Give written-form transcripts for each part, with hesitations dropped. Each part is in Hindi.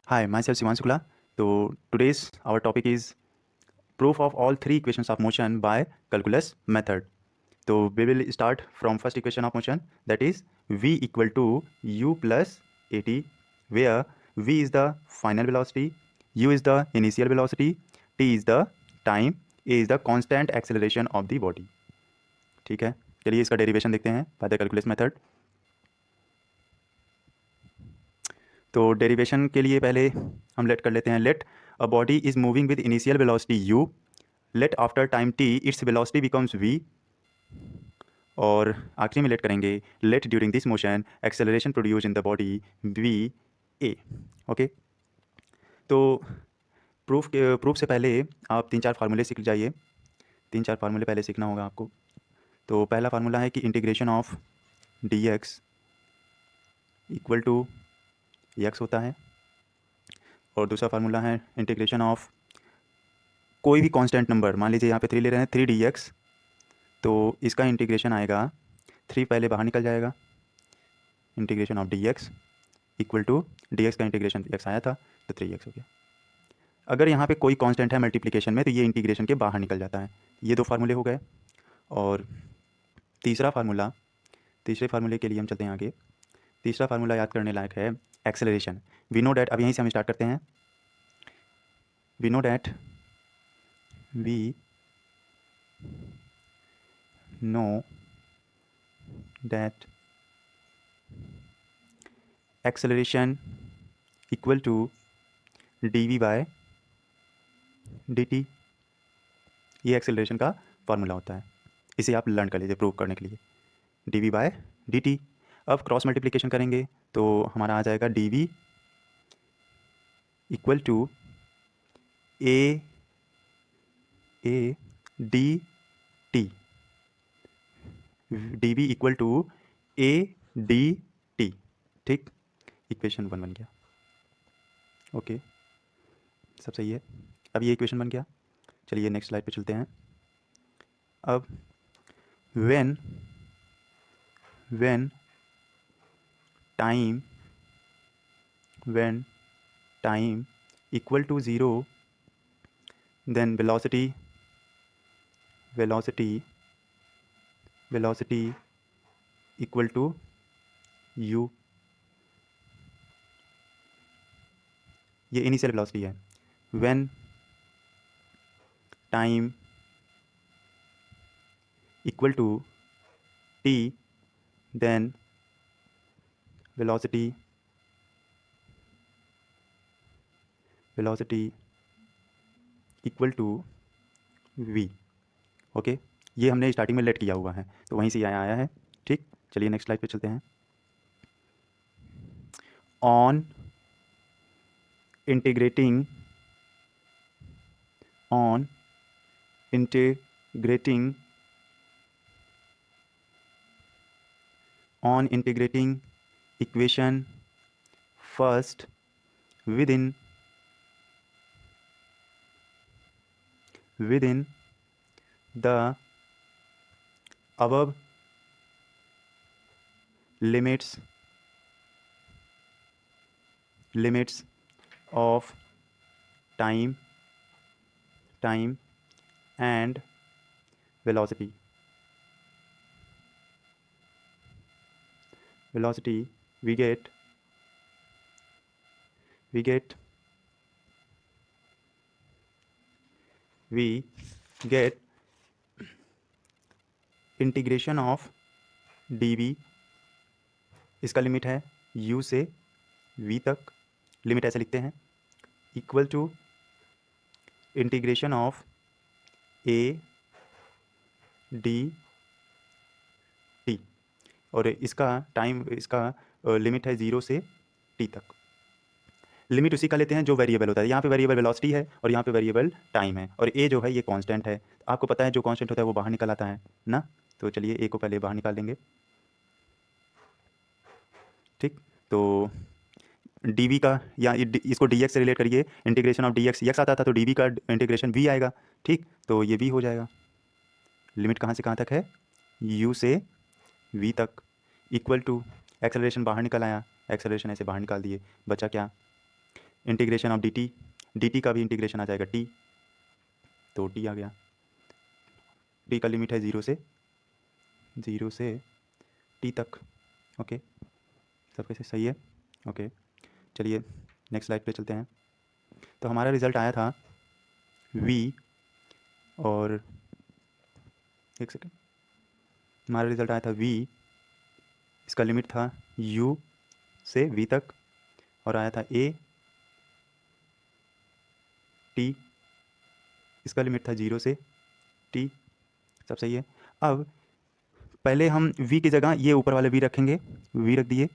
Hi, myself Sivan Shukla. So today's our topic is proof of all three equations of motion by calculus method. So we will start from first equation of motion, that is v equal to u plus at, where v is the final velocity, u is the initial velocity, t is the time, a is the constant acceleration of the body. ठीक है, चलिए इसका डेरिवेशन देखते हैं बाय द कैलकुलस मेथड. तो डेरिवेशन के लिए पहले हम लेट कर लेते हैं. Let a body is moving with initial velocity u, let after time t its velocity becomes v, और आखिरी में लेट करेंगे let during this motion acceleration produce in the body v a. Okay, तो प्रूफ से पहले आप 3-4 फार्मूले सीख जाइए. 3-4 फार्मूले पहले सीखना होगा आपको. तो पहला फार्मूला है कि integration of dx equal to x होता है, और दूसरा फार्मूला है इंटीग्रेशन ऑफ कोई भी कांस्टेंट नंबर, मान लीजिए यहाँ पे 3 ले रहे हैं, 3dx, तो इसका इंटीग्रेशन आएगा 3 पहले बाहर निकल जाएगा, integration of dx equal to dx का इंटीग्रेशन x आया था तो 3x हो गया. अगर यहाँ पे कोई कांस्टेंट है मल्टीप्लिकेशन में तो ये इंटीग्रेशन के बाहर निकल जाता है. ये 2 फार्मूले हो गए. और तीसरे फार्मूले के लिए हम चलते हैं आगे. तीसरा फार्मूला याद करने लायक है एक्सेलरेशन. वी नो डैट, अब यहीं से हम स्टार्ट करते हैं. We know that we know that acceleration equal to dv by dt. ये एक्सेलरेशन का फार्मूला होता है, इसे आप लर्न कर लीजिए प्रूव करने के लिए. dv by dt. अब क्रॉस मल्टीप्लिकेशन करेंगे तो हमारा आ जाएगा dv equal to a dt. dv equal to a dt. ठीक, इक्वेशन 1 बन गया. ओके, सब सही है. अब ये इक्वेशन बन गया. चलिए नेक्स्ट स्लाइड पे चलते हैं. अब when time equal to 0, then velocity equal to u. ये इनिशियल वेलोसिटी है. when time equal to t, then velocity equal to v. Okay, ये हमने स्टार्टिंग में लेट किया हुआ है तो वहीं से आया है. ठीक, चलिए नेक्स्ट स्लाइड पे चलते हैं. On integrating equation first within the above limits of time and velocity. We get integration of dv. इसका लिमिट है u से v तक, लिमिट ऐसे लिखते हैं, equal to integration of a dt. और इसका लिमिट है 0 से t तक. लिमिट उसी का लेते हैं जो वेरिएबल होता है. यहाँ पे वेरिएबल वेलोसिटी है और यहाँ पे वेरिएबल टाइम है, और a जो है ये कांस्टेंट है. आपको पता है जो कांस्टेंट होता है वो बाहर निकल आता है ना. तो चलिए a को पहले बाहर निकाल लेंगे. ठीक, तो dv का, या इसको dx से रिलेट करिए. इंटीग्रेशन ऑफ dx x आता था तो dv का इंटीग्रेशन v आएगा. ठीक, तो ये v हो जाएगा. लिमिट कहाँ से कहाँ तक है, u से v तक, इक्वल टू एक्सेलरेशन बाहर निकल आया, एक्सेलरेशन ऐसे बाहर निकाल दिए, बचा क्या, इंटीग्रेशन ऑफ डी टी का भी इंटीग्रेशन आ जाएगा टी, तो टी आ गया। टी का लिमिट है 0 से टी तक। ओके, सब कैसे सही है? ओके, चलिए नेक्स्ट स्लाइड पे चलते हैं। तो हमारा रिज़ल्ट आया था v, और एक सेकेंड, हमारा रिज़ल्ट आया था v, इसका लिमिट था u से v तक, और आया था a t, इसका लिमिट था 0 से t। सब सही है। अब पहले हम v की जगह ये ऊपर वाले v रखेंगे, v रख दिए,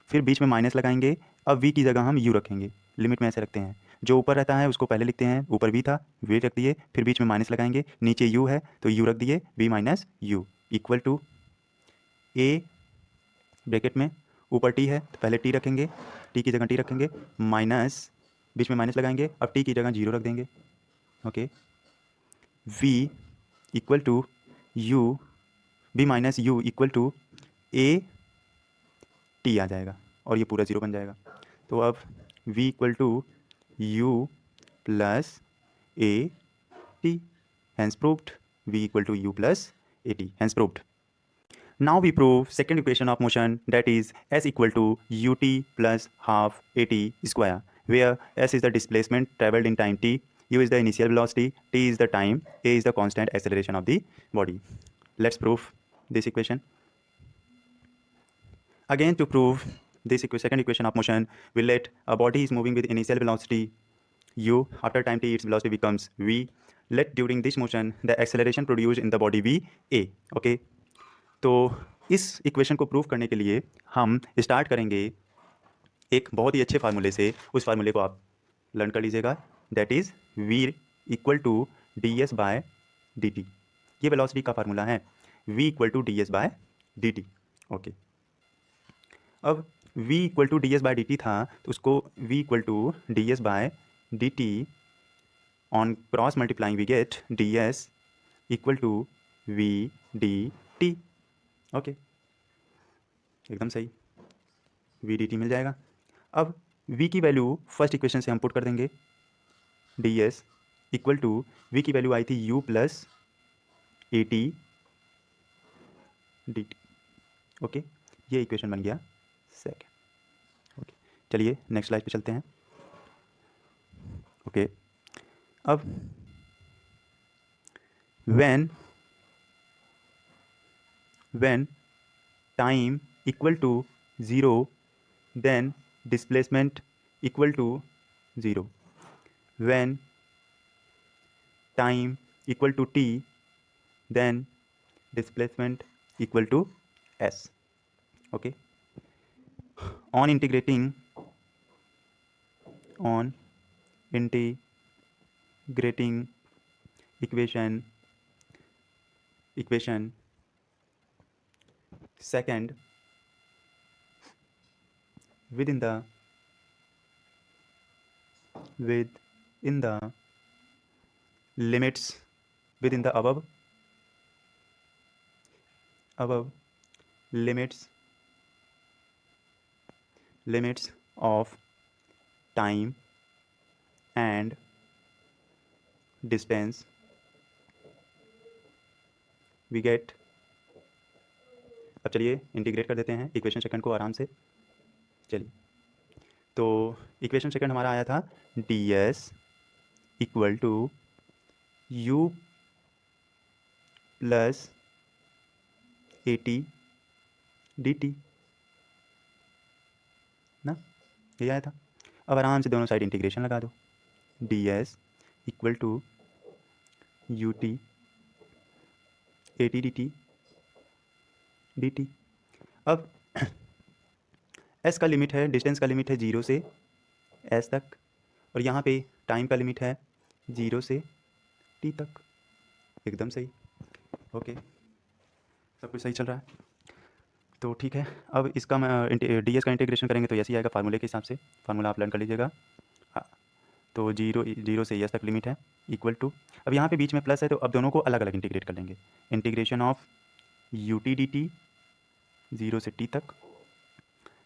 फिर बीच में माइनस लगाएंगे। अब v की जगह हम u रखेंगे, लिमिट में ऐसे रखते हैं, जो ऊपर रहता है उसको पहले लिखते हैं, ऊपर v था, v रख दिए, फिर बीच में माइनस लगाएंगे, नीचे u है तो u रख दिए, v minus u equal to a bracket में, ऊपर t है तो पहले t रखेंगे, t की जगह t रखेंगे, माइनस, बीच में माइनस लगाएंगे, अब t की जगह 0 रख देंगे। Okay, v equal to u, v minus u equal to a t आ जाएगा, और ये पूरा 0 बन जाएगा। तो अब v equal to u plus a t, hence proved, v equal to u plus a t, hence proved. Now we prove second equation of motion, that is s equal to ut plus half at square, where s is the displacement traveled in time t, u is the initial velocity, t is the time, a is the constant acceleration of the body. Let's prove this equation. Again, to prove this second equation of motion, we let a body is moving with initial velocity u, after time t its velocity becomes v. Let during this motion the acceleration produced in the body v a. Okay, तो इस इक्वेशन को प्रूव करने के लिए हम स्टार्ट करेंगे एक बहुत ही अच्छे फार्मूले से। उस फार्मूले को आप लर्न कर लीजिएगा, that is v equal to d s by d t. ये वेलोसिटी का फार्मूला है, v equal to d s by d t. Okay, अब v equal to d s by d t था, तो उसको v equal to d s by d t on cross multiplying we get d s equal to v d t. Okay, एकदम सही, वी डी टी मिल जाएगा। अब v की वैल्यू फर्स्ट इक्वेशन से हम पुट कर देंगे, d s equal to v की वैल्यू आई थी u plus a t d t. Okay, ये इक्वेशन बन गया सेकेंड। ओके, चलिए नेक्स्ट स्लाइड पे चलते हैं। ओके, अब when time equal to 0, then displacement equal to 0. When time equal to t, then displacement equal to s. Okay, on integrating equation second within the limits within the above limits of time and distance we get। अब चलिए इंटीग्रेट कर देते हैं इक्वेशन सेकंड को आराम से। चलिए, तो इक्वेशन सेकंड हमारा आया था d s equal to u plus a t d t ना, ये आया था। अब आराम से दोनों साइड इंटीग्रेशन लगा दो, d s equal to u t a t d t. अब s का लिमिट है, डिस्टेंस का लिमिट है 0 से s तक, और यहाँ पे टाइम का लिमिट है 0 से t तक। एकदम सही। ओके, सब कुछ सही चल रहा है, तो ठीक है। अब इसका डी एस का इंटीग्रेशन करेंगे तो ऐसे ही आएगा फार्मूले के हिसाब से, फार्मूला आप लर्न कर लीजिएगा। हाँ, तो 0 से s तक लिमिट है इक्वल टू, अब यहाँ पे बीच में प्लस है तो अब दोनों को अलग अलग इंटीग्रेट कर लेंगे। Integration of U T d T 0 से t तक,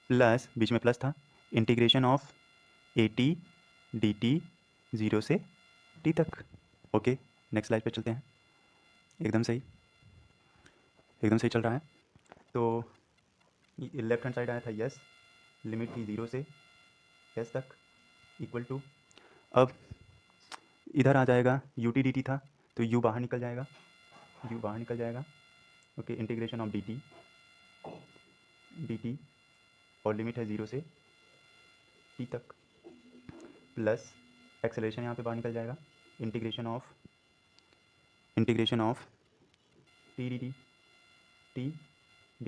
प्लस बीच में प्लस था, integration of A t d T 0 से टी तक। ओके, नेक्स्ट स्लाइड पे चलते हैं। एकदम सही, एकदम सही चल रहा है। तो लेफ्ट हैंड साइड आया था यस, लिमिट थी 0 से एस तक इक्वल टू, अब इधर आ जाएगा यू टी डी टी था तो यू बाहर निकल जाएगा, यू बाहर निकल जाएगा। Okay, integration of D T और लिमिट है 0 से टी तक, प्लस एक्सेलरेशन यहाँ पे बाहर निकल जाएगा, integration of t d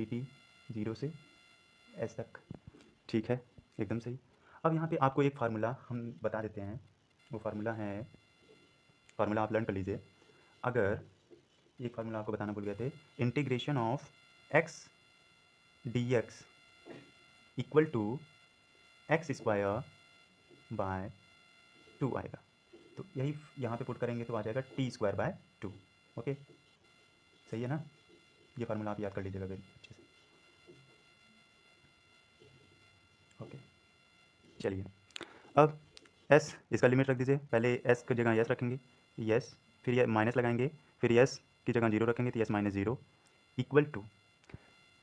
T 0 से एस तक। ठीक है, एकदम सही। अब यहाँ पे आपको एक फार्मूला हम बता देते हैं, वो फार्मूला है, फार्मूला आप लर्न कर लीजिए। अगर एक फार्मूला आपको बताना भूल गए थे, integration of x d x equal to x square by 2 आएगा। तो यही यहाँ पे पुट करेंगे तो आ जाएगा टी स्क्वायर बाय 2। ओके, सही है ना? ये फार्मूला आप याद कर लीजिएगा वेरी अच्छे से। ओके, चलिए अब एस, इसका लिमिट रख दीजिए। पहले एस की जगह यस रखेंगे, यस, फिर ये माइनस लगाएंगे, फिर यस की जगह 0 रखेंगे तो s minus 0 equal to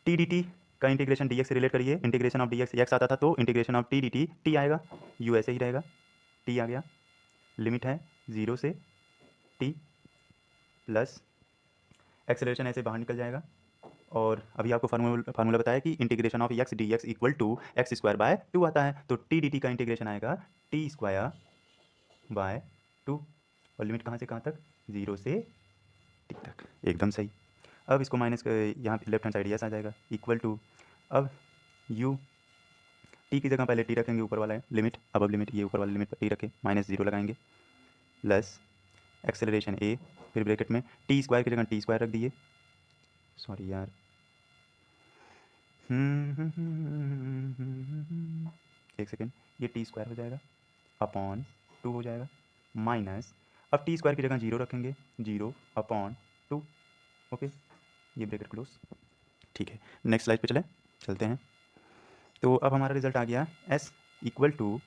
t d t का इंटीग्रेशन डी एक्स से रिलेट करिए। Integration of d x x आता था तो integration of t d t t आएगा, यू ऐसे ही रहेगा, टी आ गया, लिमिट है 0 से टी, प्लस एक्सेलरेशन ऐसे बाहर निकल जाएगा। और अभी आपको फार्मूला बताया कि integration of x d x equal to x square by 2 आता है, तो टी डी टी का इंटीग्रेशन आएगा टी स्क्वायर बाय 2, और लिमिट कहाँ से कहाँ तक, 0 से टी तक। एकदम सही। अब इसको माइनस यहाँ लेफ्ट हैंड साइड यस आ जाएगा इक्वल टू, अब यू टी की जगह पहले टी रखेंगे, ऊपर वाला है लिमिट, अब लिमिट ये ऊपर वाला लिमिट पर टी रखें, माइनस 0 लगाएंगे, प्लस एक्सेलरेशन ए, फिर ब्रैकेट में टी स्क्वायर की जगह टी स्क्वायर रख दिए, सॉरी यार, एक सेकेंड, ये टी स्क्वायर हो जाएगा अपॉन 2 हो जाएगा, माइनस, अब टी स्क्वायर की जगह 0 रखेंगे, 0 अपॉन 2। ओके, ये ब्रैकेट क्लोज। ठीक है, नेक्स्ट स्लाइड पे चलते हैं। तो अब हमारा रिजल्ट आ गया s equal to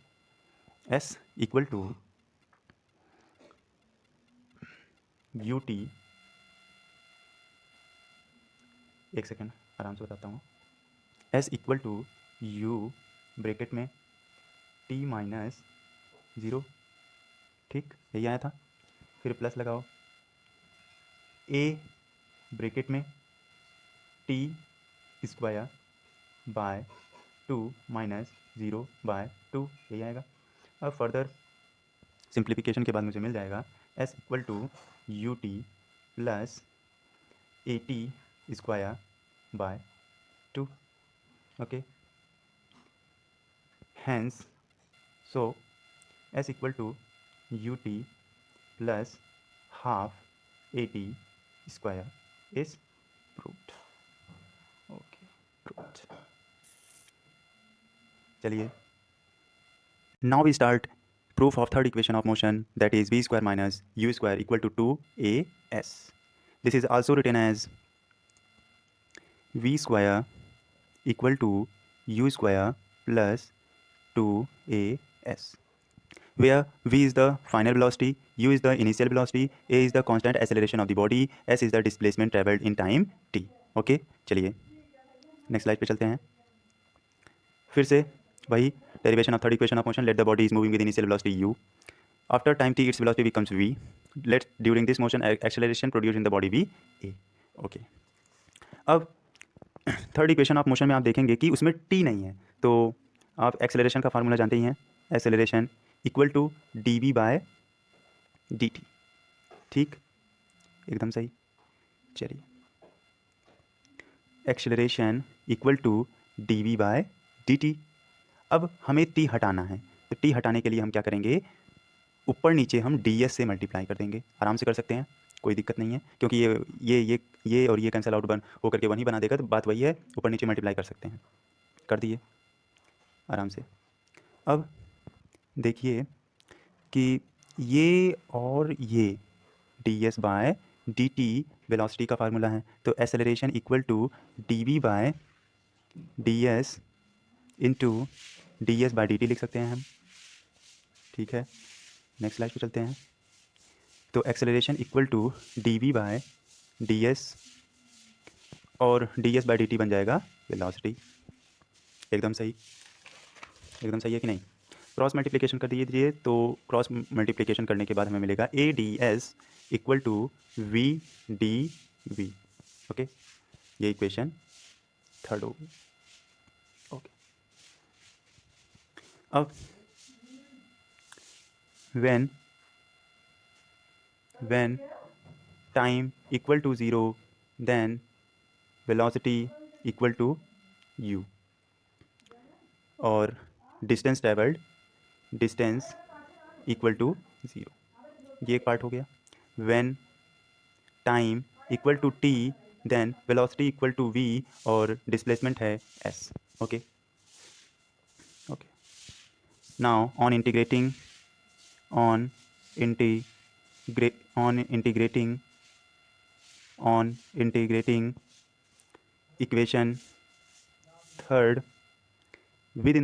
u t, एक सेकेंड आराम से बताता हूँ, s equal to u bracket में टी माइनस 0, ठीक, यही आया था, फिर प्लस लगाओ, ए ब्रैकेट में t square by 2 minus 0 by 2, यही आएगा। अब फर्दर सिंप्लीफिकेशन के बाद मुझे मिल जाएगा s equal to u t plus a t square by 2। Okay, hence so s equal to u t plus half a t square is proved. Okay, proved. चलिए, now we start proof of third equation of motion, that is v square minus u square equal to 2as. This is also written as v square equal to u square plus 2as, where v is the final velocity, u is the initial velocity, a is the constant acceleration of the body, s is the displacement traveled in time t. Okay, चलिए नेक्स्ट स्लाइड पे चलते हैं। फिर से वही derivation of third equation of motion, let the body is moving with initial velocity u, after time t its velocity becomes v, let during this motion acceleration produced in the body v a. Okay, अब थर्ड इक्वेशन ऑफ मोशन में आप देखेंगे कि उसमें t नहीं है, तो आप एक्सेलरेशन का फार्मूला जानते ही हैं, acceleration equal to d v by d t. ठीक, एकदम सही। चलिए, acceleration equal to d v by d t. अब हमें टी हटाना है, तो टी हटाने के लिए हम क्या करेंगे, ऊपर नीचे हम डी एस से मल्टीप्लाई कर देंगे, आराम से कर सकते हैं, कोई दिक्कत नहीं है, क्योंकि ये और ये कैंसिल आउट बन होकर के 1 ही बना देगा, तो बात वही है, ऊपर नीचे मल्टीप्लाई कर सकते हैं, कर दिए आराम से। अब देखिए कि ये और ये d s by d t velocity का फार्मूला है, तो acceleration equal to d v by d s into d s by d t लिख सकते हैं हम। ठीक है, नेक्स्ट स्लाइड पे चलते हैं। तो acceleration equal to dv by ds और ds बाय dt बन जाएगा वेलोसिटी। एकदम सही, एकदम सही है कि नहीं। क्रॉस मल्टीप्लिकेशन कर दीजिए, तो क्रॉस मल्टीप्लिकेशन करने के बाद हमें मिलेगा a d s equal to v d v. Okay, ये इक्वेशन थर्ड होगी। ओके, अब when time equal to 0 then velocity equal to u और distance traveled distance equal to 0, ये एक पार्ट हो गया। when time equal to t then velocity equal to v और displacement है s। Okay, okay, now on integrating equation third within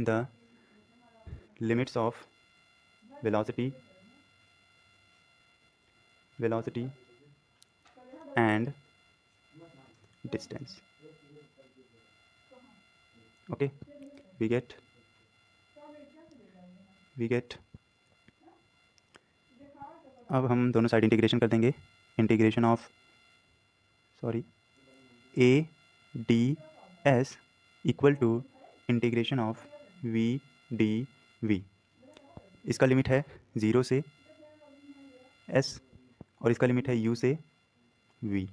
the limits of velocity and distance। okay, we get अब हम दोनों साइड इंटीग्रेशन कर देंगे। Integration of a d s equal to integration of v d v. इसका लिमिट है 0 से s और इसका लिमिट है u से v।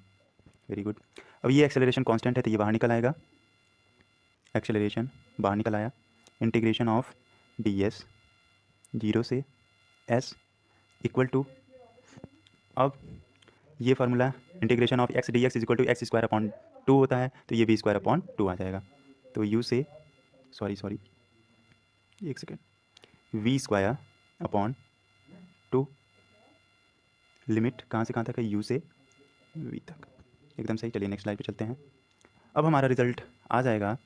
Very good. अब ये एक्सेलरेशन कांस्टेंट है तो ये बाहर निकल आएगा, एक्सेलरेशन बाहर निकल आया। इंटीग्रेशन ऑफ डी एस 0 से s इक्वल टू, अब ये formula integration of x d x equal to x square upon 2 होता है, तो ये बी स्क्वायर अपॉन 2 आ जाएगा। तो u से एक second, v square upon 2, limit कहाँ से कहाँ तक है, u से v तक। एकदम सही। चलिए नेक्स्ट स्लाइड पे चलते हैं। अब हमारा रिजल्ट आ जाएगा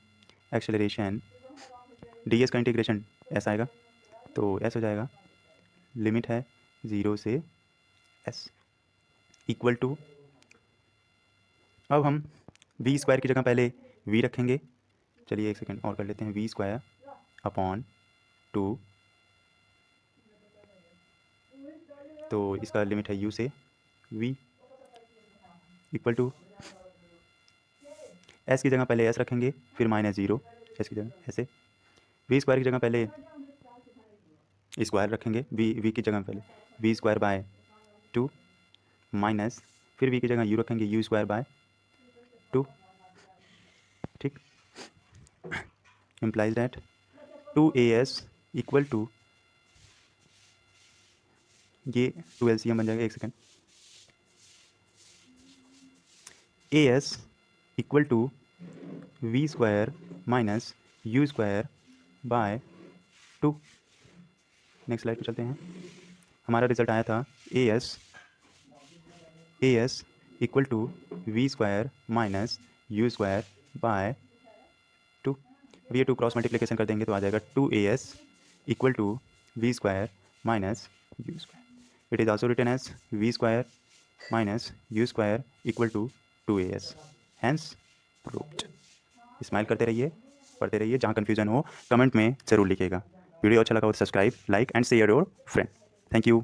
एक्सेलरेशन ds का इंटीग्रेशन s आएगा, तो s हो जाएगा, लिमिट है 0 से s इक्वल टू, अब हम v स्क्वायर की जगह पहले v रखेंगे। चलिए एक सेकेंड और कर लेते हैं, v स्क्वायर अपॉन 2, तो इसका लिमिट है u से v इक्वल टू, s की जगह पहले s रखेंगे, फिर -0, s की जगह ऐसे, v स्क्वायर की जगह पहले स्क्वायर रखेंगे, v की जगह पहले v स्क्वायर बाय 2 माइनस, फिर v की जगह u रखेंगे, u स्क्वायर बाय 2। ठीक, implies that 2as equal to, ये 2 LCM बन जाएगा। एक second, as equal to v square minus u square by 2। Next slide पे चलते हैं। हमारा रिजल्ट आया था as equal to v square minus u square by 2। अब ये 2 क्रॉस मल्टीप्लिकेशन कर देंगे तो आ जाएगा 2as equal to v square minus u square. It is also written as v square minus u square equal to 2as। Hence proved. Smile करते रहिए, पढ़ते रहिए। जहाँ कन्फ्यूजन हो कमेंट में ज़रूर लिखिएगा। वीडियो अच्छा लगा हो तो subscribe, like and share your friend. Thank you.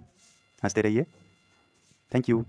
हंसते रहिए। Thank you.